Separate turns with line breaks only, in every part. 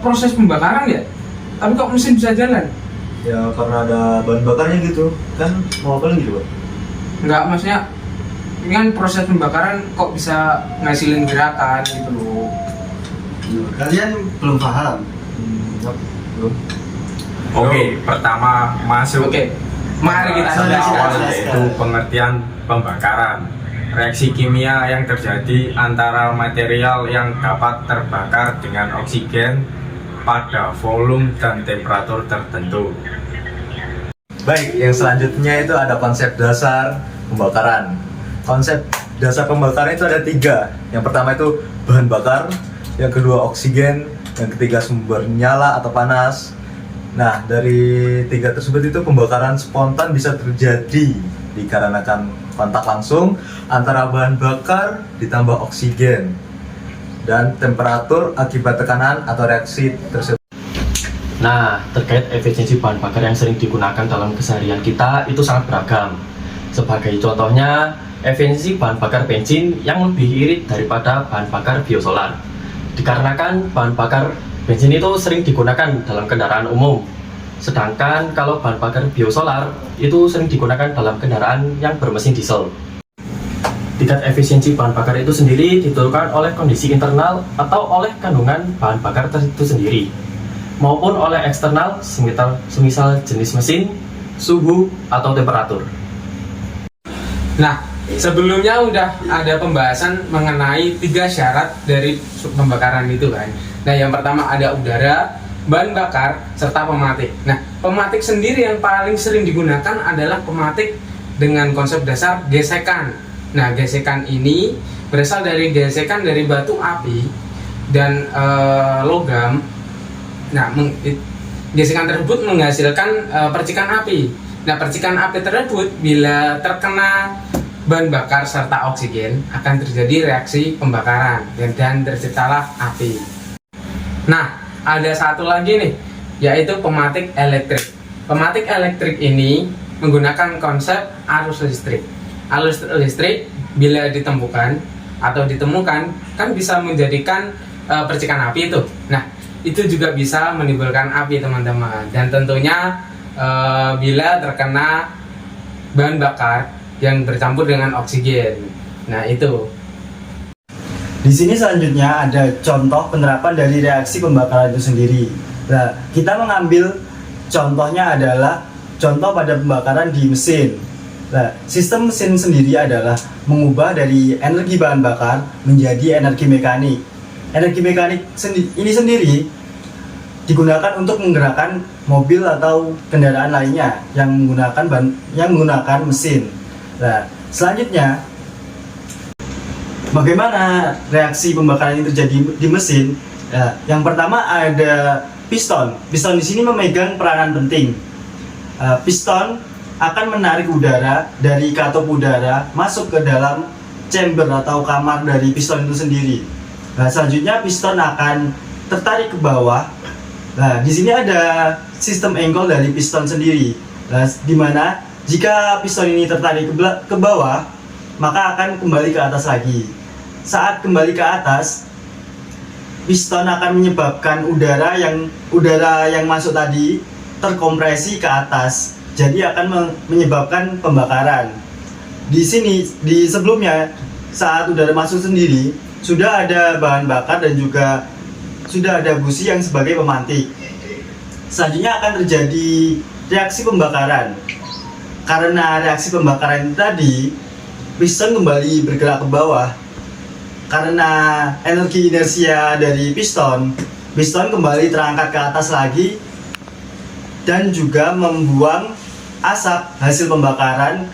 proses pembakaran ya, tapi kok mesin bisa jalan?
Ya karena ada bahan bakarnya gitu kan, mau apa lagi coba?
Enggak, maksudnya ini kan proses pembakaran kok bisa ngasilin gerakan gitu loh.
Kalian belum paham?
Belum.
Oke, pertama masuk
Oke, mari kita
pada
Silakan.
awal yaitu pengertian pembakaran. Reaksi kimia yang terjadi antara material yang dapat terbakar dengan oksigen pada volume dan temperatur tertentu.
Baik, yang selanjutnya itu ada konsep dasar pembakaran. Konsep dasar pembakaran itu ada 3. Yang pertama itu bahan bakar, yang kedua oksigen, yang ketiga sumber nyala atau panas. Nah, dari 3 tersebut itu pembakaran spontan bisa terjadi dikarenakan kontak langsung antara bahan bakar ditambah oksigen dan temperatur akibat tekanan atau reaksi tersebut.
Nah, terkait efisiensi bahan bakar yang sering digunakan dalam keseharian kita itu sangat beragam. Sebagai contohnya, efisiensi bahan bakar bensin yang lebih irit daripada bahan bakar biosolar. Dikarenakan bahan bakar bensin itu sering digunakan dalam kendaraan umum. Sedangkan kalau bahan bakar biosolar itu sering digunakan dalam kendaraan yang bermesin diesel. Tingkat efisiensi bahan bakar itu sendiri ditentukan oleh kondisi internal atau oleh kandungan bahan bakar itu sendiri, maupun oleh eksternal semisal jenis mesin, suhu, atau temperatur.
Nah, sebelumnya udah ada pembahasan mengenai 3 syarat dari pembakaran itu kan. Nah, yang pertama ada udara, bahan bakar, serta pematik. Nah, pematik sendiri yang paling sering digunakan adalah pematik dengan konsep dasar gesekan. Nah, gesekan ini berasal dari gesekan dari batu api dan logam. Nah, gesekan tersebut menghasilkan percikan api. Nah, percikan api tersebut bila terkena bahan bakar serta oksigen akan terjadi reaksi pembakaran dan terciptalah api. Nah, ada satu lagi nih, yaitu pematik elektrik. Pematik elektrik ini menggunakan konsep arus listrik. Arus listrik bila ditemukan kan bisa menjadikan percikan api itu. Nah, itu juga bisa menimbulkan api teman-teman. Dan tentunya bila terkena bahan bakar yang bercampur dengan oksigen. Nah, itu.
Di sini selanjutnya ada contoh penerapan dari reaksi pembakaran itu sendiri. Nah, kita mengambil contohnya adalah contoh pada pembakaran di mesin. Nah, sistem mesin sendiri adalah mengubah dari energi bahan bakar menjadi energi mekanik. Energi mekanik ini sendiri digunakan untuk menggerakkan mobil atau kendaraan lainnya yang menggunakan mesin. Nah, selanjutnya bagaimana reaksi pembakaran ini terjadi di mesin? Nah, yang pertama ada piston. Piston di sini memegang peranan penting. Piston akan menarik udara dari katup udara masuk ke dalam chamber atau kamar dari piston itu sendiri. Nah, selanjutnya piston akan tertarik ke bawah. Nah, di sini ada sistem engkol dari piston sendiri. Nah, di mana jika piston ini tertarik ke bawah, maka akan kembali ke atas lagi. Saat kembali ke atas, piston akan menyebabkan udara yang masuk tadi terkompresi ke atas. Jadi akan menyebabkan pembakaran. Di sini, di sebelumnya saat udara masuk sendiri sudah ada bahan bakar dan juga sudah ada busi yang sebagai pemantik. Selanjutnya akan terjadi reaksi pembakaran. Karena reaksi pembakaran tadi, piston kembali bergerak ke bawah. Karena energi inersia dari piston kembali terangkat ke atas lagi dan juga membuang asap hasil pembakaran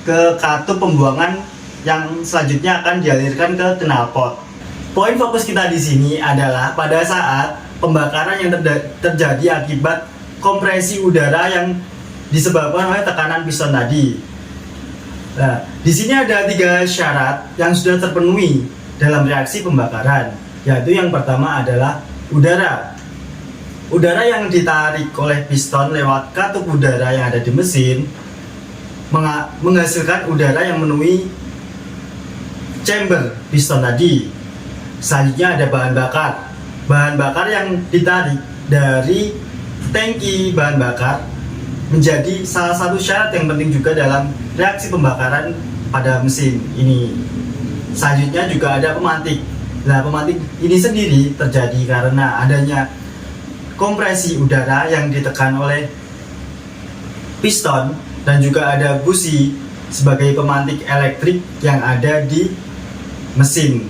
ke katup pembuangan yang selanjutnya akan dialirkan ke knalpot. Poin fokus kita di sini adalah pada saat pembakaran yang terjadi akibat kompresi udara yang disebabkan oleh tekanan piston tadi. Nah, di sini ada 3 syarat yang sudah terpenuhi dalam reaksi pembakaran, yaitu yang pertama adalah udara. Udara yang ditarik oleh piston lewat katup udara yang ada di mesin menghasilkan udara yang memenuhi chamber piston tadi. Selanjutnya ada bahan bakar. bahan bakar yang ditarik dari tangki bahan bakar menjadi salah satu syarat yang penting juga dalam reaksi pembakaran pada mesin ini. Selanjutnya juga ada pemantik. Nah, pemantik ini sendiri terjadi karena adanya kompresi udara yang ditekan oleh piston dan juga ada busi sebagai pemantik elektrik yang ada di mesin.